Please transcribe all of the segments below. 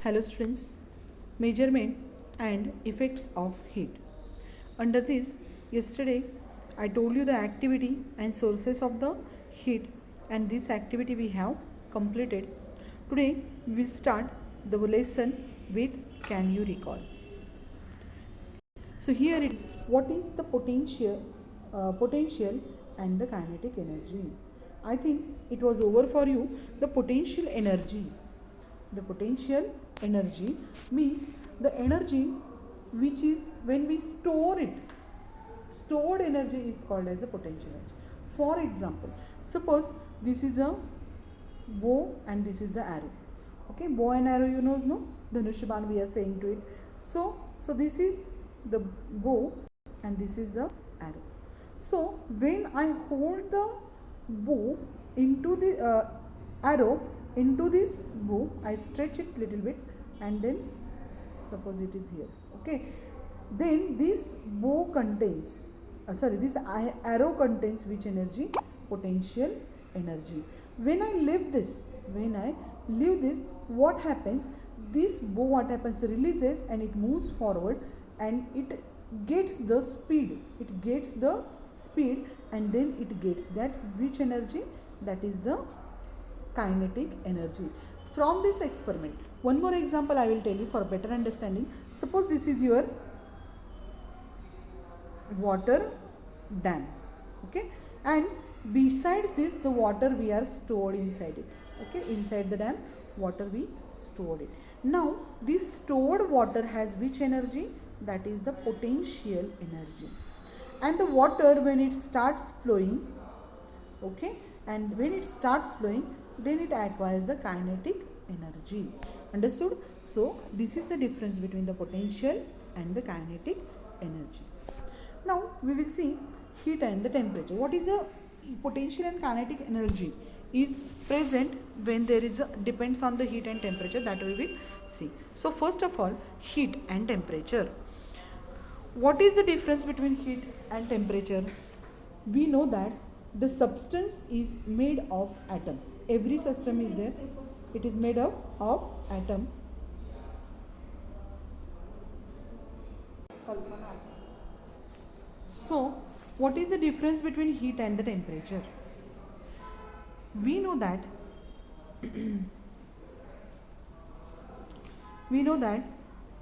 Hello students, measurement and effects of heat. Under this, yesterday I told you the activity and sources of the heat, and this activity we have completed. Today we will start the lesson with can you recall. So here it is, what is the potential and the kinetic energy. I think it was over for you. The potential energy means the energy which is when we store it. Stored energy is called as a potential energy. For example, suppose this is a bow and this is the arrow. Okay, bow and arrow, you know, no? Dhanushban we are saying to it. So this is the bow and this is the arrow. So when I hold the bow into the arrow into this bow, I stretch it little bit and then suppose it is here. Okay, then this bow contains this arrow contains which energy? Potential energy. When I leave this, what happens? This bow, what happens? Releases and it moves forward and it gets the speed. And then it gets that which energy? That is the kinetic energy. From this experiment, one more example I will tell you for better understanding. Suppose this is your water dam, okay, and besides this the water we are stored inside it. Okay, inside the dam water we stored it. Now this stored water has which energy? That is the potential energy. And the water, when it starts flowing, okay, and when it starts flowing, then it acquires the kinetic energy. Understood? So this is the difference between the potential and the kinetic energy. Now we will see heat and the temperature. What is the potential and kinetic energy is present when there is a depends on the heat and temperature, that we will see. So first of all, heat and temperature. What is the difference between heat and temperature? We know that the substance is made of atom. Every system is there. It is made up of atom. So what is the difference between heat and the temperature? We know that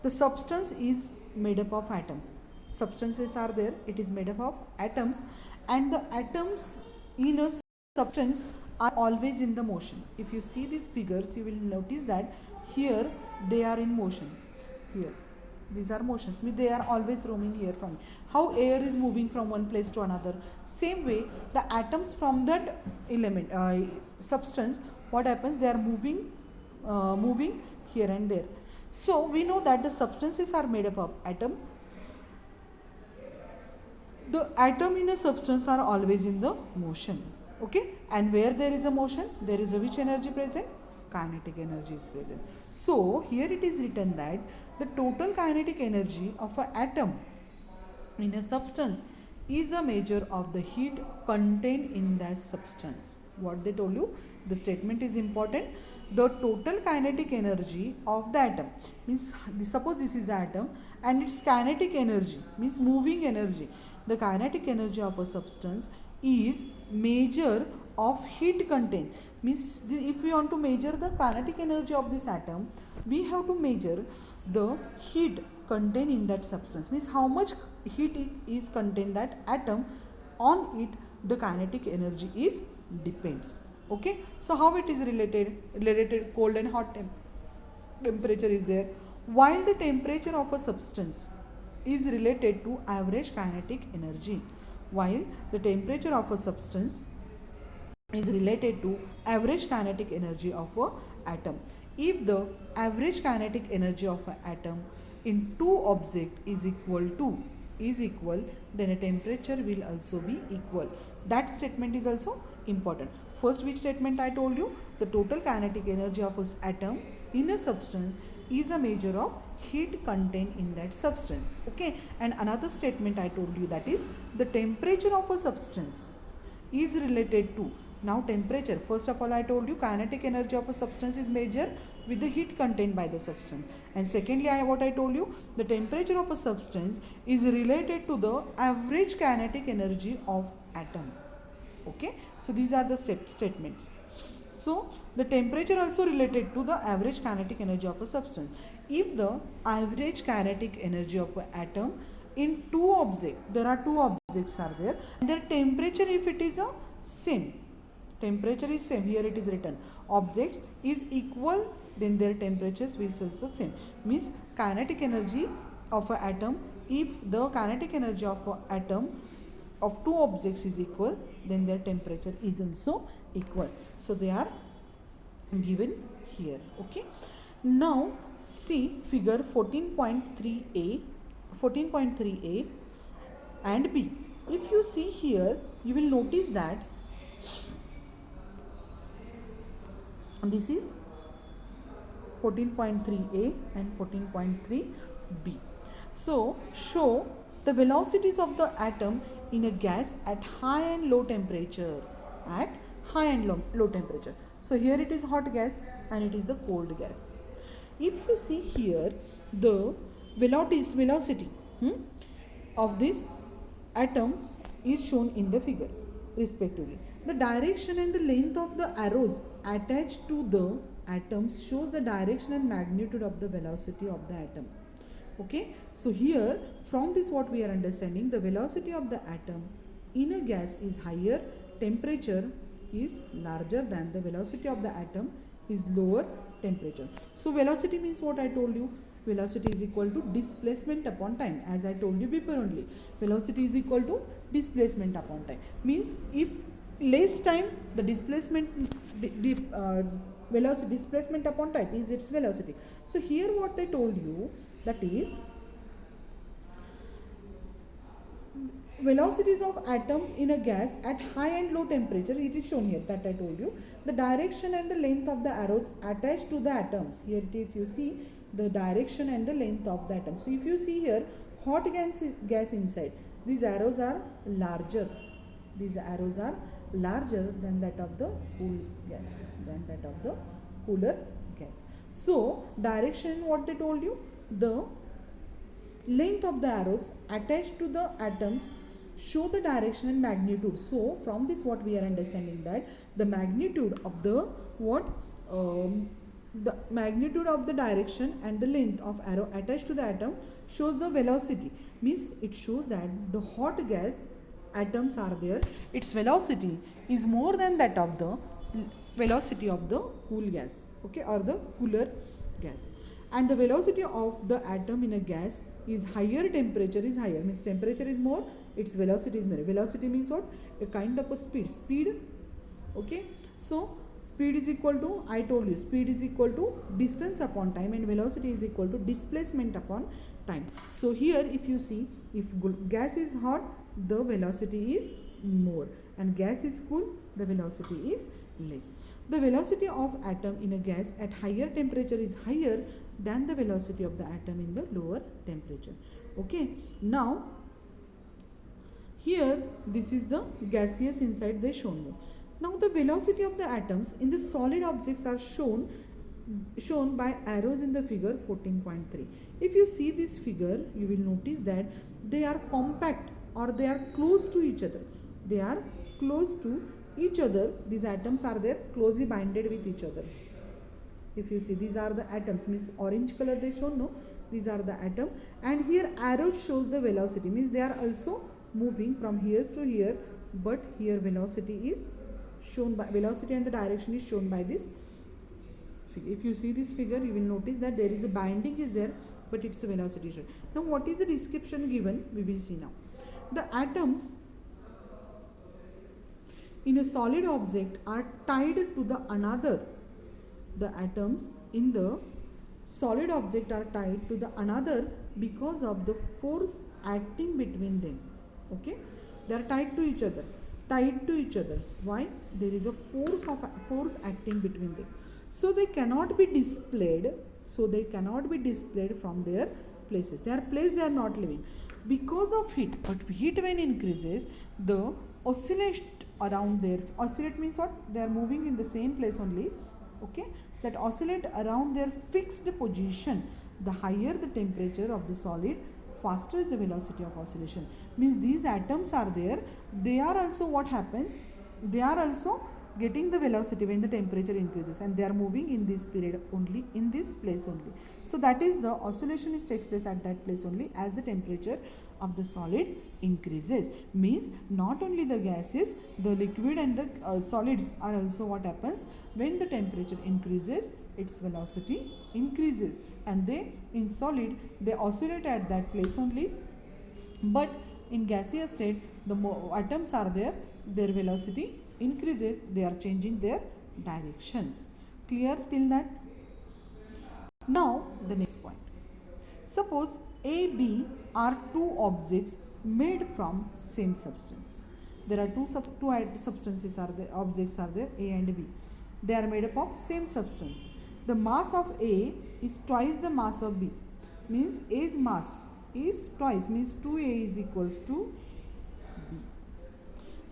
the substance is made up of atom. Substances are there, it is made up of atoms, and the atoms in a substance are always in the motion. If you see these figures, you will notice that here they are in motion. Here these are motions, means they are always roaming here from how air is moving from one place to another. Same way the atoms from that element substance, what happens? They are moving here and there. So we know that the substances are made up of atom. The atom in a substance are always in the motion. Okay, and where there is a motion, there is a which energy present? Kinetic energy is present. So here it is written that the total kinetic energy of an atom in a substance is a measure of the heat contained in that substance. What they told you, the statement is important. The total kinetic energy of the atom means, suppose this is the atom and its kinetic energy means moving energy. The kinetic energy of a substance is measure of heat contained. Means if we want to measure the kinetic energy of this atom, we have to measure the heat contained in that substance. Means how much heat is contained that atom, on it the kinetic energy is depends. Okay, so how it is related cold and hot temperature is there, while the temperature of a substance is related to average kinetic energy. While the temperature of a substance is related to average kinetic energy of a atom. If the average kinetic energy of an atom in two objects is equal, then a temperature will also be equal. That statement is also important. First, which statement I told you? The total kinetic energy of an atom in a substance is a measure of heat contained in that substance. Okay, and another statement I told you, that is the temperature of a substance is related to Now temperature, first of all I told you kinetic energy of a substance is measured with the heat contained by the substance, and secondly what I told you, the temperature of a substance is related to the average kinetic energy of atom. Okay, so these are the statements. So the temperature also related to the average kinetic energy of a substance. If the average kinetic energy of an atom in two objects, there are two objects are there, and their temperature, if it is a same, temperature is same, here it is written, objects is equal, then their temperatures will also same. Means kinetic energy of an atom, if the kinetic energy of an atom of two objects is equal, then their temperature is also equal. So they are given here. Okay. Now see figure 14.3a, 14.3a and b. If you see here, you will notice that this is 14.3a and 14.3b. So show the velocities of the atom in a gas at high and low temperature, at high and low temperature. So here it is hot gas and it is the cold gas. If you see here, the velocity of these atoms is shown in the figure respectively. The direction and the length of the arrows attached to the atoms shows the direction and magnitude of the velocity of the atom. Okay, so here from this what we are understanding, the velocity of the atom in a gas is higher, temperature is larger than the velocity of the atom is lower temperature. So velocity means what I told you, velocity is equal to displacement upon time, as I told you before only. Velocity is equal to displacement upon time, means if less time, the displacement velocity, displacement upon time is its velocity. So here what they told you, that is velocities of atoms in a gas at high and low temperature, it is shown here, that I told you. The direction and the length of the arrows attached to the atoms, here if you see the direction and the length of the atom. So if you see here, hot gas inside, these arrows are larger, these arrows are larger than that of the cool gas, than that of the cooler gas. So direction, what they told you, the length of the arrows attached to the atoms show the direction and magnitude. So from this what we are understanding, that the magnitude of the the magnitude of the direction and the length of arrow attached to the atom shows the velocity, means it shows that the hot gas atoms are there, its velocity is more than that of the velocity of the cool gas, okay, or the cooler gas. And the velocity of the atom in a gas is higher, temperature is higher, means temperature is more, its velocity is more. Velocity means what? A kind of a speed, okay. So speed is equal to, I told you, speed is equal to distance upon time, and velocity is equal to displacement upon time. So here if you see, if gas is hot, the velocity is more, and gas is cool, the velocity is less. The velocity of atom in a gas at higher temperature is higher than the velocity of the atom in the lower temperature. Okay, now here this is the gaseous inside they shown you. Now the velocity of the atoms in the solid objects are shown by arrows in the figure 14.3. If you see this figure, you will notice that they are compact, or they are close to each other. They are close to each other. These atoms are there closely binded with each other. If you see, these are the atoms, means orange color they shown, no, these are the atom, and here arrow shows the velocity, means they are also moving from here to here, but here velocity is shown by, velocity and the direction is shown by this figure. If you see this figure, you will notice that there is a binding is there, but its a velocity shown. Now what is the description given, we will see now. The atoms in a solid object are tied to the another. The atoms in the solid object are tied to the another because of the force acting between them. Okay, they are tied to each other. Why? There is a force acting between them. So they cannot be displayed. From their places. Their place they are not living because of heat. But heat when increases, the around their, oscillate means what, they are moving in the same place only, okay, that oscillate around their fixed position. The higher the temperature of the solid, faster is the velocity of oscillation. Means these atoms are there, they are also, what happens, they are also getting the velocity when the temperature increases, and they are moving in this period only, in this place only. So that is the oscillation is takes place at that place only as the temperature of the solid increases. Means not only the gases, the liquid and the solids are also, what happens, when the temperature increases, its velocity increases, and they, in solid, they oscillate at that place only. But in gaseous state, the atoms are there, their velocity increases, they are changing their directions. Clear till that? Now the next point. Suppose A, B are two objects made from same substance. There are two substances are there, objects are there, A and B. They are made up of same substance. The mass of A is twice the mass of B. Means A's mass is twice, means 2A is equals to B.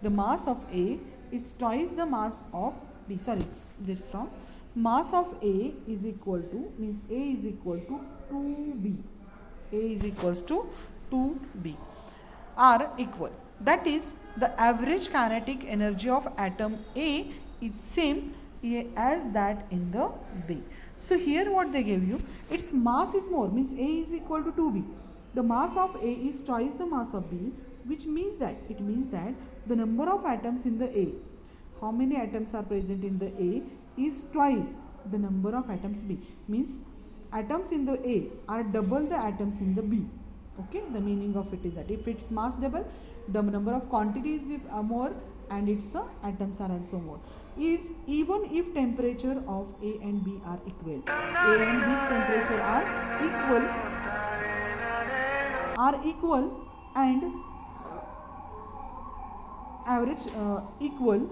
The mass of A is twice the mass of B. Sorry, that's wrong. Mass of A is equal to, means A is equal to 2B. A is equals to 2B are equal. That is, the average kinetic energy of atom A is same as that in the B. So here what they gave you, its mass is more, means A is equal to 2B. The mass of A is twice the mass of B, which means that, it means that the number of atoms in the A, how many atoms are present in the A, is twice the number of atoms B. Means atoms in the A are double the atoms in the B. Okay, the meaning of it is that if its mass double, the number of quantities more, and its atoms are also more. Is even if temperature of A and B are equal. A and B's temperature are equal and average equal,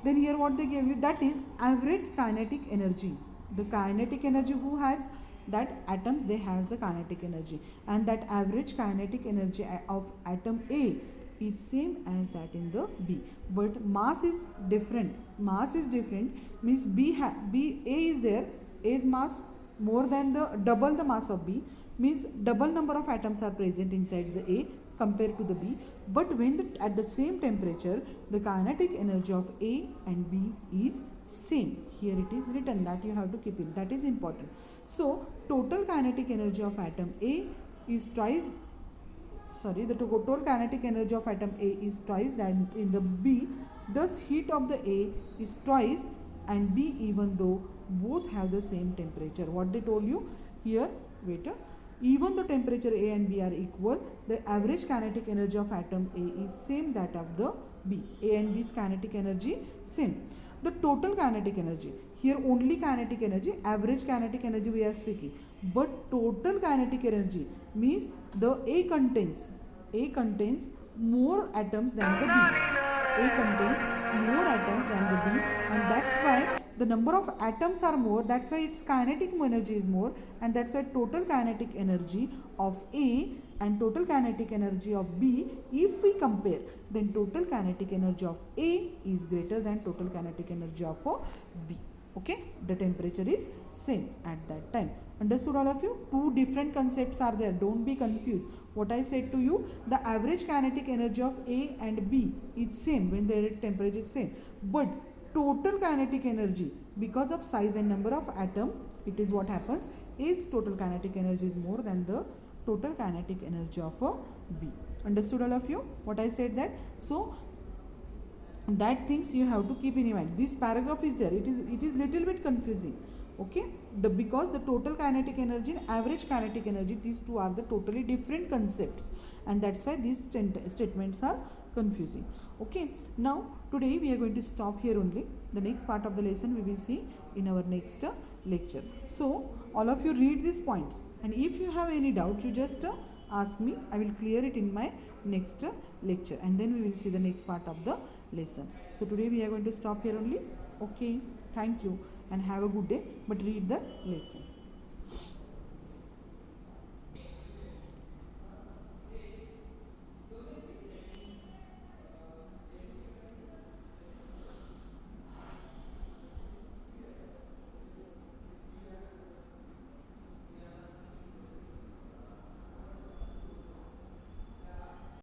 then here what they gave you, that is average kinetic energy. The kinetic energy who has, that atom, they has the kinetic energy, and that average kinetic energy of atom A is same as that in the B, but mass is different. Mass is different means A is there, A's mass more than the double the mass of B, means double number of atoms are present inside the A compared to the B. But when at the same temperature, the kinetic energy of A and B is same. Here it is written, that you have to keep it, that is important. So total kinetic energy of atom A is twice, sorry, the total kinetic energy of atom A is twice that in the B. Thus heat of the A is twice and B, even though both have the same temperature. What they told you here, wait, even the temperature A and B are equal, the average kinetic energy of atom A is same that of the B. A and B's kinetic energy same. The total kinetic energy, here only kinetic energy, average kinetic energy we are speaking, but total kinetic energy means the A contains more atoms than the B. A contains more atoms than the B, and that's why the number of atoms are more, that's why its kinetic energy is more, and that's why total kinetic energy of A and total kinetic energy of B, if we compare, then total kinetic energy of A is greater than total kinetic energy of B. Okay, the temperature is same at that time. Understood all of you? Two different concepts are there, don't be confused. What I said to you, the average kinetic energy of A and B is same when the temperature is same, but total kinetic energy, because of size and number of atom, it is what happens is total kinetic energy is more than the total kinetic energy of B. Understood all of you what I said that? So that things you have to keep in mind. This paragraph is there, it is little bit confusing. Okay, because the total kinetic energy and average kinetic energy, these two are the totally different concepts, and that's why these statements are confusing. Okay, now today we are going to stop here only. The next part of the lesson we will see in our next lecture. So all of you read these points, and if you have any doubt, you just ask me. I will clear it in my next lecture, and then we will see the next part of the lesson. So today we are going to stop here only. Okay, thank you and have a good day, but read the lesson.